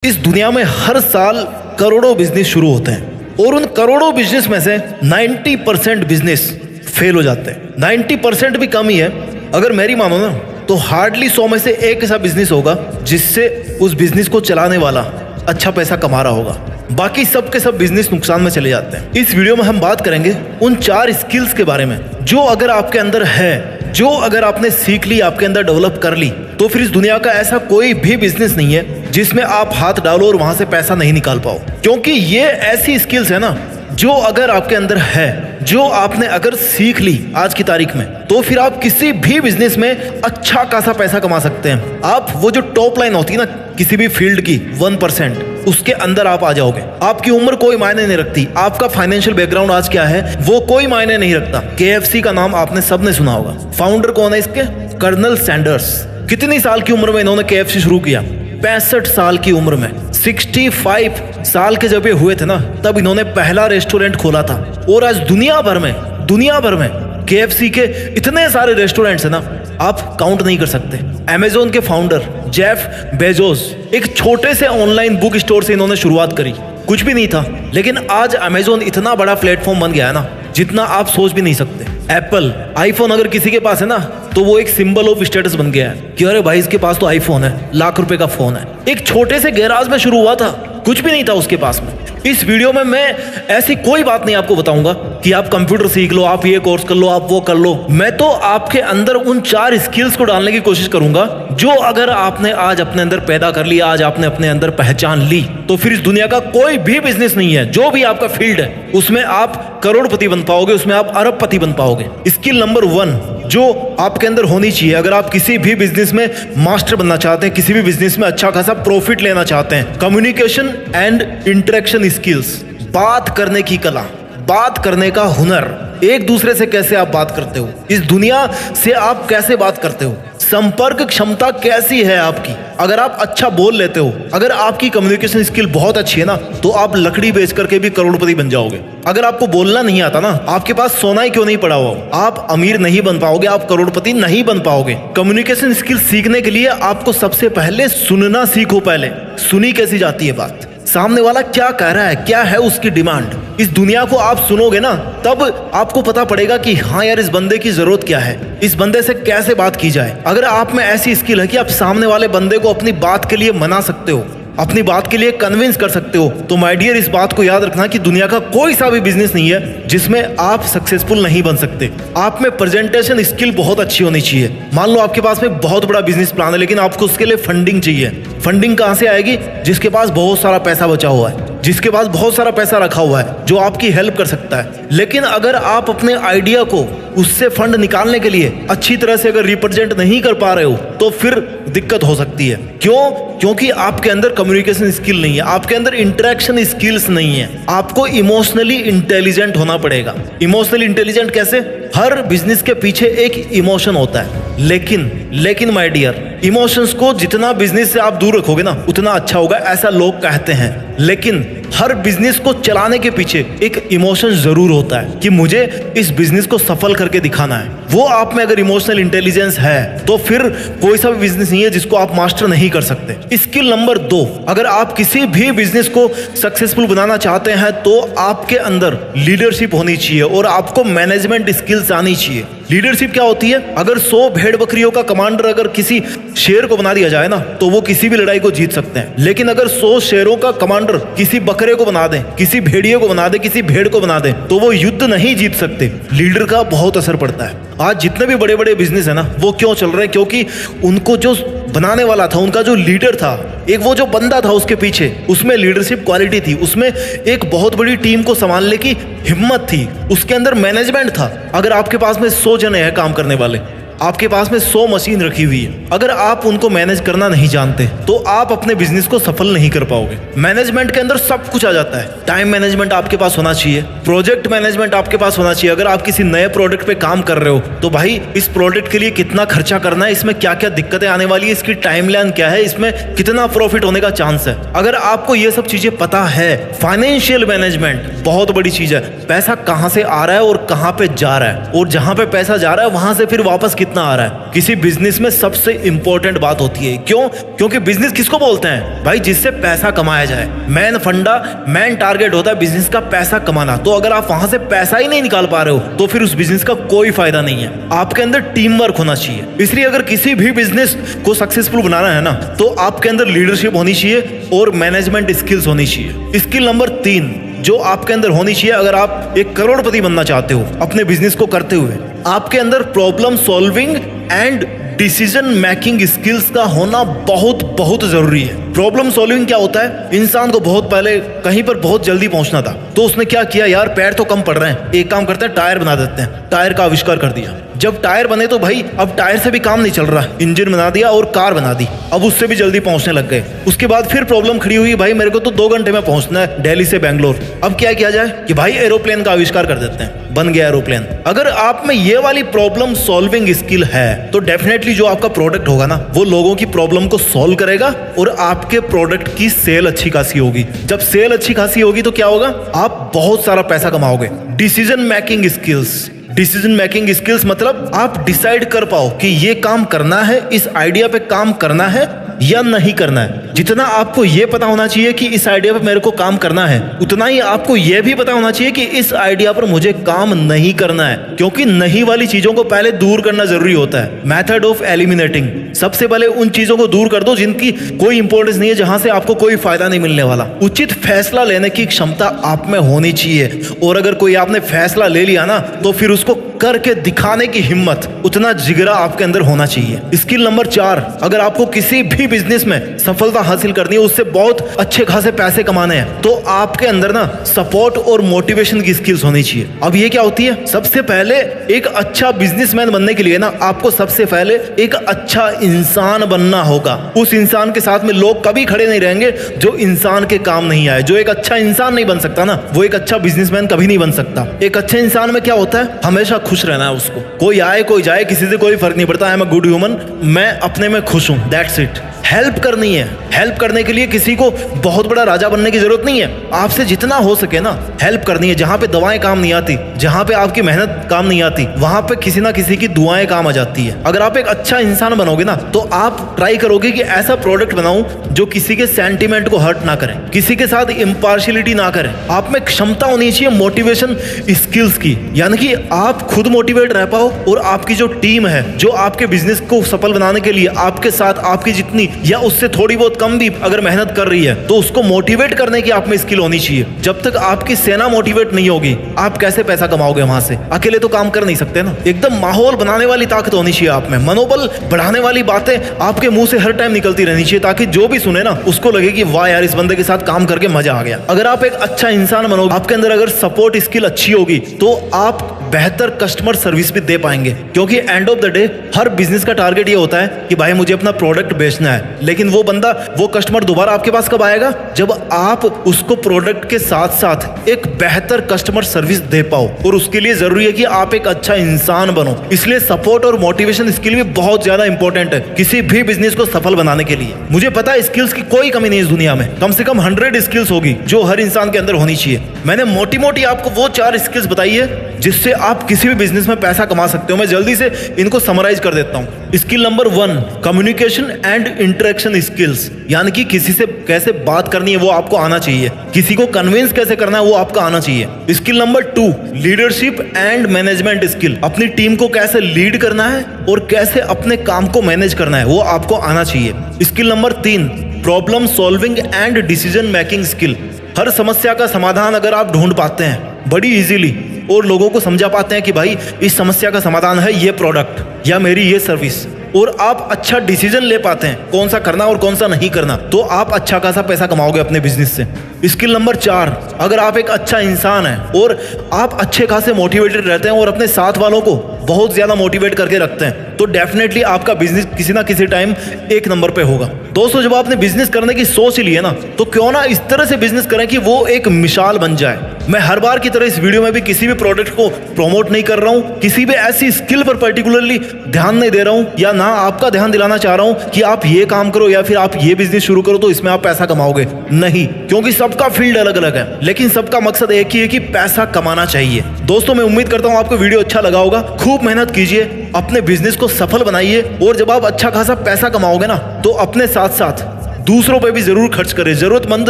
इस दुनिया में हर साल करोड़ों बिजनेस शुरू होते हैं और उन करोड़ों बिजनेस में से 90% बिजनेस फेल हो जाते हैं। 90% भी कम ही है। अगर मेरी मानो ना तो हार्डली 100 में से एक ऐसा बिजनेस होगा जिससे उस बिजनेस को चलाने वाला अच्छा पैसा कमा रहा होगा। बाकी सब के सब बिजनेस नुकसान में चले जाते हैं। इस वीडियो में हम बात करेंगे उन 4 स्किल्स के बारे में जो अगर आपके अंदर है, जो अगर आपने सीख ली, आपके अंदर डेवलप कर ली, तो फिर इस दुनिया का ऐसा कोई भी बिजनेस नहीं है जिसमें आप हाथ डालो और वहां से पैसा नहीं निकाल पाओ। क्योंकि ये ऐसी स्किल्स है ना जो अगर आपके अंदर है, जो आपने अगर सीख ली आज की तारीख में, तो फिर आप किसी भी बिजनेस में अच्छा खासा पैसा कमा सकते हैं। आप वो जो टॉप लाइन होती है ना किसी भी फील्ड की 1%, उसके अंदर आप आ जाओगे। आपकी उम्र कोई मायने नहीं रखती, आपका फाइनेंशियल बैकग्राउंड आज क्या है वो कोई मायने नहीं रखता। KFC का नाम आपने सबने सुना होगा। फाउंडर कौन है इसके? Colonel Sanders. कितनी साल की उम्र में इन्होंने KFC शुरू किया? 65 साल की उम्र में। 65 साल के जब ये हुए थे ना तब इन्होंने पहला रेस्टोरेंट खोला था। और आज दुनिया भर में KFC के इतने सारे रेस्टोरेंट्स है ना आप काउंट नहीं कर सकते। Amazon के फाउंडर जेफ बेजोस एक छोटे से ऑनलाइन बुक स्टोर से इन्होंने शुरुआत करी, कुछ भी नहीं था, लेकिन आज Amazon इतना बड़ा प्लेटफॉर्म बन गया है ना जितना आप सोच भी नहीं सकते। एप्पल आईफोन अगर किसी के पास है ना तो वो एक सिंबल ऑफ स्टेटस बन गया है कि अरे भाई इसके पास तो आईफोन है, लाख रुपए का फोन है। एक छोटे से गैराज में शुरू हुआ था, कुछ भी नहीं था उसके पास में। इस वीडियो में मैं ऐसी कोई बात नहीं आपको बताऊंगा कि आप कंप्यूटर सीख लो, आप ये कोर्स कर लो, आप वो कर लो। मैं तो आपके अंदर उन 4 स्किल्स को डालने की कोशिश करूंगा जो अगर आपने आज अपने अंदर पैदा कर लिया, आज आपने अपने अंदर पहचान ली, तो फिर इस दुनिया का कोई भी बिजनेस नहीं है, जो भी आपका फील्ड है उसमें आप करोड़पति बन पाओगे, उसमें आप अरबपति बन पाओगे। स्किल नंबर 1 जो आपके अंदर होनी चाहिए अगर आप किसी भी बिजनेस में मास्टर बनना चाहते हैं, किसी भी बिजनेस में अच्छा खासा प्रॉफिट लेना चाहते हैं, कम्युनिकेशन एंड इंटरेक्शन स्किल्स। बात करने की कला, बात करने का हुनर। एक दूसरे से कैसे आप बात करते हो, इस दुनिया से आप कैसे बात करते हो, संपर्क क्षमता कैसी है आपकी। अगर आप अच्छा बोल लेते हो, अगर आपकी कम्युनिकेशन स्किल बहुत अच्छी है ना तो आप लकड़ी बेच करके भी करोड़पति बन जाओगे। अगर आपको बोलना नहीं आता ना, आपके पास सोना ही क्यों नहीं पड़ा हो, आप अमीर नहीं बन पाओगे, आप करोड़पति नहीं बन पाओगे। कम्युनिकेशन स्किल सीखने के लिए आपको सबसे पहले सुनना सीखो। पहले सुनी कैसी जाती है बात, सामने वाला क्या कह रहा है, क्या है उसकी डिमांड। इस दुनिया को आप सुनोगे ना तब आपको पता पड़ेगा कि हाँ यार इस बंदे की जरूरत क्या है, इस बंदे से कैसे बात की जाए। अगर आप में ऐसी स्किल है कि आप सामने वाले बंदे को अपनी बात के लिए मना सकते हो, अपनी बात के लिए कन्विंस कर सकते हो, तो माय डियर इस बात को याद रखना कि दुनिया का कोई सा भी बिजनेस नहीं है जिसमें आप सक्सेसफुल नहीं बन सकते। आप में प्रेजेंटेशन स्किल बहुत अच्छी होनी चाहिए। मान लो आपके पास में बहुत बड़ा बिजनेस प्लान है लेकिन आपको उसके लिए फंडिंग चाहिए। फंडिंग कहाँ से आएगी? जिसके पास बहुत सारा पैसा बचा हुआ है, जिसके पास बहुत सारा पैसा रखा हुआ है, जो आपकी हेल्प कर सकता है। लेकिन अगर आप अपने आइडिया को उससे फंड निकालने के लिए अच्छी तरह से अगर रिप्रेजेंट नहीं कर पा रहे हो तो फिर दिक्कत हो सकती है। क्यों? क्योंकि आपके अंदर कम्युनिकेशन स्किल नहीं है, आपके अंदर इंटरेक्शन स्किल्स नहीं है। आपको इमोशनली इंटेलिजेंट होना पड़ेगा। इमोशनली इंटेलिजेंट कैसे? हर बिजनेस के पीछे एक इमोशन होता है, लेकिन माय डियर इमोशंस को जितना बिजनेस से आप दूर रखोगे ना उतना अच्छा होगा, ऐसा लोग कहते हैं। लेकिन हर बिजनेस को चलाने के पीछे एक इमोशन जरूर होता है कि मुझे इस बिजनेस को सफल करके दिखाना है। वो आप में अगर इमोशनल इंटेलिजेंस है तो फिर कोई सा भी बिजनेस नहीं है जिसको आप मास्टर नहीं कर सकते। स्किल नंबर 2 अगर आप किसी भी बिजनेस को सक्सेसफुल बनाना चाहते हैं तो आपके अंदर लीडरशिप होनी चाहिए और आपको मैनेजमेंट स्किल्स आनी चाहिए। लीडरशिप क्या होती है? अगर 100 भेड़ बकरियों का कमांडर अगर किसी शेर को बना दिया जाए ना तो वो किसी भी लड़ाई को जीत सकते हैं। लेकिन अगर 100 शेरों का कमांडर किसी बकरे को बना दें, किसी भेड़िए को बना दें, किसी भेड़ को बना दें तो वो युद्ध नहीं जीत सकते। लीडर का बहुत असर पड़ता है। आज जितने भी बड़े बड़े बिजनेस है ना वो क्यों चल रहे हैं? क्योंकि उनको जो बनाने वाला था, उनका जो लीडर था, एक वो जो बंदा था उसके पीछे, उसमें लीडरशिप क्वालिटी थी, उसमें एक बहुत बड़ी टीम को संभालने की हिम्मत थी, उसके अंदर मैनेजमेंट था। अगर आपके पास में 100 जने हैं काम करने वाले, आपके पास में 100 मशीन रखी हुई है, अगर आप उनको मैनेज करना नहीं जानते तो आप अपने बिजनेस को सफल नहीं कर पाओगे। मैनेजमेंट के अंदर सब कुछ आ जाता है। टाइम मैनेजमेंट आपके पास होना चाहिए, प्रोजेक्ट मैनेजमेंट आपके पास होना चाहिए। अगर आप किसी नए प्रोडक्ट पे काम कर रहे हो तो भाई इस प्रोडक्ट के लिए कितना खर्चा करना है, इसमें क्या क्या दिक्कतें आने वाली है, इसकी टाइमलाइन क्या है, इसमें कितना प्रॉफिट होने का चांस है। अगर आपको ये सब चीजें पता है, फाइनेंशियल मैनेजमेंट बहुत बड़ी चीज है। पैसा कहां से आ रहा है और कहां पे जा रहा है, और जहां पे पैसा जा रहा है वहां से फिर वापस कितना आ रहा है। किसी बिजनेस में सबसे इंपॉर्टेंट बात होती है, क्यों? क्योंकि बिजनेस किसको बोलते हैं भाई? जिससे पैसा कमाया जाए। मेन फंडा, मेन टारगेट होता है बिजनेस का पैसा कमाना। तो अगर आप वहां से पैसा ही नहीं निकाल पा रहे हो तो फिर उस बिजनेस का कोई फायदा नहीं है। आपके अंदर टीम वर्क होना चाहिए। इसलिए अगर किसी भी बिजनेस को सक्सेसफुल बनाना है ना, तो आपके अंदर लीडरशिप होनी चाहिए और मैनेजमेंट स्किल्स होनी चाहिए। स्किल नंबर 3 जो आपके अंदर होनी चाहिए, अगर आप एक करोड़पति बनना चाहते हो अपने बिजनेस को करते हुए, आपके अंदर problem solving and decision making skills का होना बहुत बहुत जरूरी है। प्रॉब्लम सॉल्विंग क्या होता है? इंसान को बहुत पहले कहीं पर बहुत जल्दी पहुंचना था, तो उसने क्या किया, यार पैर तो कम पड़ रहे हैं, एक काम करते हैं टायर बना देते हैं। टायर का आविष्कार कर दिया। जब टायर बने तो भाई अब टायर से भी काम नहीं चल रहा, इंजन बना दिया और कार बना दी। अब उससे भी जल्दी पहुंचने लग गए। उसके बाद फिर प्रॉब्लम खड़ी हुई, भाई मेरे को तो 2 घंटे में पहुंचना है दिल्ली से बेंगलोर। अब क्या किया जाए कि भाई एरोप्लेन का आविष्कार कर देते हैं, बन गया एरोप्लेन। अगर आप में ये वाली प्रॉब्लम सॉल्विंग स्किल है तो डेफिनेटली जो आपका प्रोडक्ट होगा ना, वो लोगों की प्रॉब्लम को सॉल्व करेगा और आपके प्रोडक्ट की सेल अच्छी खासी होगी। जब सेल अच्छी खासी होगी तो क्या होगा? आप बहुत सारा पैसा कमाओगे। Decision making skills, decision making skills मतलब आप डिसाइड कर पाओ कि ये काम करना है, इस आइडिया पे काम करना है या नहीं करना है। जितना आपको ये पता होना चाहिए कि इस आइडिया पर मेरे को काम करना है, उतना ही आपको ये भी पता होना चाहिए कि इस आइडिया पर मुझे काम नहीं करना है, क्योंकि नहीं वाली चीजों को पहले दूर करना जरूरी होता है। मेथड ऑफ एलिमिनेटिंग, सबसे पहले उन चीजों को दूर कर दो जिनकी कोई इंपॉर्टेंस नहीं है, जहां से आपको कोई फायदा नहीं मिलने वाला। उचित फैसला लेने की क्षमता आप में होनी चाहिए, और अगर कोई आपने फैसला ले लिया ना, तो फिर उसको करके दिखाने की हिम्मत, उतना जिगरा आपके अंदर होना चाहिए। स्किल नंबर 4, अगर आपको किसी भी बिजनेस में सफलता हासिल करनी है, उससे बहुत अच्छे खासे पैसे कमाने हैं, तो आपके अंदर ना सपोर्ट और मोटिवेशन की स्किल्स होनी चाहिए। अब ये क्या होती है? सबसे पहले एक अच्छा बिजनेसमैन बनने के लिए ना, आपको सबसे पहले एक अच्छा इंसान बनना होगा। उस इंसान के साथ में लोग कभी खड़े नहीं रहेंगे जो इंसान के काम नहीं आए। जो एक अच्छा इंसान नहीं बन सकता ना, वो एक अच्छा बिजनेसमैन कभी नहीं बन सकता। एक अच्छे इंसान में क्या होता है? हमेशा खुश रहना है उसको। कोई आए कोई जाए, किसी से कोई फर्क नहीं पड़ता। I am a good human, मैं अपने में खुश हूं, दैट्स इट। हेल्प करनी है। हेल्प करने के लिए किसी को बहुत बड़ा राजा बनने की जरूरत नहीं है। आपसे जितना हो सके ना हेल्प करनी है। जहां पे दवाएं काम नहीं आती, जहां पे आपकी मेहनत काम नहीं आती, वहां पे किसी ना किसी की दुआएं काम आ जाती है। अगर आप एक अच्छा इंसान बनोगे ना, तो आप ट्राई करोगे कि ऐसा प्रोडक्ट बनाऊं जो किसी के सेंटीमेंट को हर्ट ना करे, किसी के साथ इम्पार्शियलिटी ना करे। आप में क्षमता होनी चाहिए मोटिवेशन स्किल्स की, यानी कि आप खुद मोटिवेट रह पाओ और आपकी जो टीम है, जो आपके बिजनेस को सफल बनाने के लिए आपके साथ आपकी जितनी या उससे थोड़ी बहुत कम भी अगर मेहनत कर रही है, तो उसको मोटिवेट करने की आप में स्किल होनी चाहिए। जब तक आपकी सेना मोटिवेट नहीं होगी, आप कैसे पैसा कमाओगे वहां से? अकेले तो काम कर नहीं सकते ना। एकदम माहौल बनाने वाली ताकत होनी चाहिए आप में। मनोबल बढ़ाने वाली बातें आपके मुंह से हर टाइम निकलती रहनी चाहिए, ताकि जो भी सुने ना उसको लगे कि वाह यार, इस बंदे के साथ काम करके मजा आ गया। अगर आप एक अच्छा इंसान बनोगे, आपके अंदर अगर सपोर्ट स्किल अच्छी होगी, तो आप बेहतर कस्टमर सर्विस भी दे पाएंगे। क्योंकि end of the day her business का टारगेट ये होता है कि भाई मुझे अपना प्रोडक्ट बेचना है, लेकिन वो बंदा, वो कस्टमर दोबारा आपके पास कब आएगा? जब आप उसको प्रोडक्ट के साथ साथ एक बेहतर कस्टमर सर्विस दे पाओ। और उसके लिए जरूरी है कि आप एक अच्छा इंसान बनो। इसलिए सपोर्ट और मोटिवेशन स्किल भी बहुत ज्यादा इंपॉर्टेंट है किसी भी बिजनेस को सफल बनाने के लिए। मुझे पता है स्किल्स की कोई कमी नहीं इस दुनिया में, कम से कम 100 स्किल्स होगी जो हर इंसान के अंदर होनी चाहिए। मैंने मोटी मोटी आपको वो 4 स्किल्स बताई है जिससे आप किसी भी बिजनेस में पैसा कमा सकते हो। मैं जल्दी से इनको समराइज कर देता हूं। Skill number 1, communication and interaction skills, यानी कि किसी से कैसे बात करनी है वो आपको आना चाहिए, किसी को कन्विंस कैसे करना है वो आपको आना चाहिए। Skill number 2, leadership and management skill, अपनी टीम को कैसे लीड करना है और कैसे अपने काम को मैनेज करना है वो आपको आना चाहिए। Skill number 3, problem solving and decision making skill, हर समस्या का समाधान अगर आप ढूंढ पाते हैं बड़ी इजीली और लोगों को समझा पाते हैं कि भाई इस समस्या का समाधान है ये प्रोडक्ट या मेरी ये सर्विस, और आप अच्छा डिसीजन ले पाते हैं कौन सा करना और कौन सा नहीं करना, तो आप अच्छा खासा पैसा कमाओगे अपने बिजनेस से। स्किल नंबर 4, अगर आप एक अच्छा इंसान हैं और आप अच्छे खासे मोटिवेटेड रहते हैं और अपने साथ वालों को बहुत ज्यादा मोटिवेट करके रखते हैं, तो डेफिनेटली आपका बिजनेस किसी ना किसी टाइम 1 नंबर पे होगा। दोस्तों, जब आपने बिजनेस करने की सोच ली है ना, तो क्यों ना इस तरह से बिजनेस करें कि वो एक मिसाल बन जाए। मैं हर बार की तरह इस वीडियो में भी किसी भी प्रोडक्ट को प्रमोट नहीं कर रहा हूं, किसी भी ऐसी स्किल पर पर्टिकुलरली ध्यान नहीं दे रहा हूं, या ना आपका ध्यान दिलाना चाह रहा हूं कि आप ये काम करो या फिर आप ये बिजनेस शुरू करो तो इसमें आप पैसा कमाओगे। नहीं, क्योंकि सबका फील्ड अलग अलग है, लेकिन सबका मकसद एक ही है कि पैसा कमाना चाहिए। दोस्तों, मैं उम्मीद करता हूं आपको वीडियो अच्छा लगा होगा। खूब मेहनत कीजिए, अपने बिजनेस को सफल बनाइए। और जब आप अच्छा खासा पैसा कमाओगे ना, तो अपने साथ साथ दूसरों पे भी जरूर खर्च करें, जरूरतमंद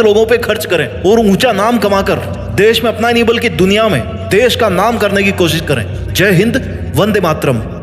लोगों पे खर्च करें और ऊंचा नाम कमाकर देश में अपना नहीं बल्कि दुनिया में देश का नाम करने की कोशिश करें। जय हिंद, वंदे मातरम।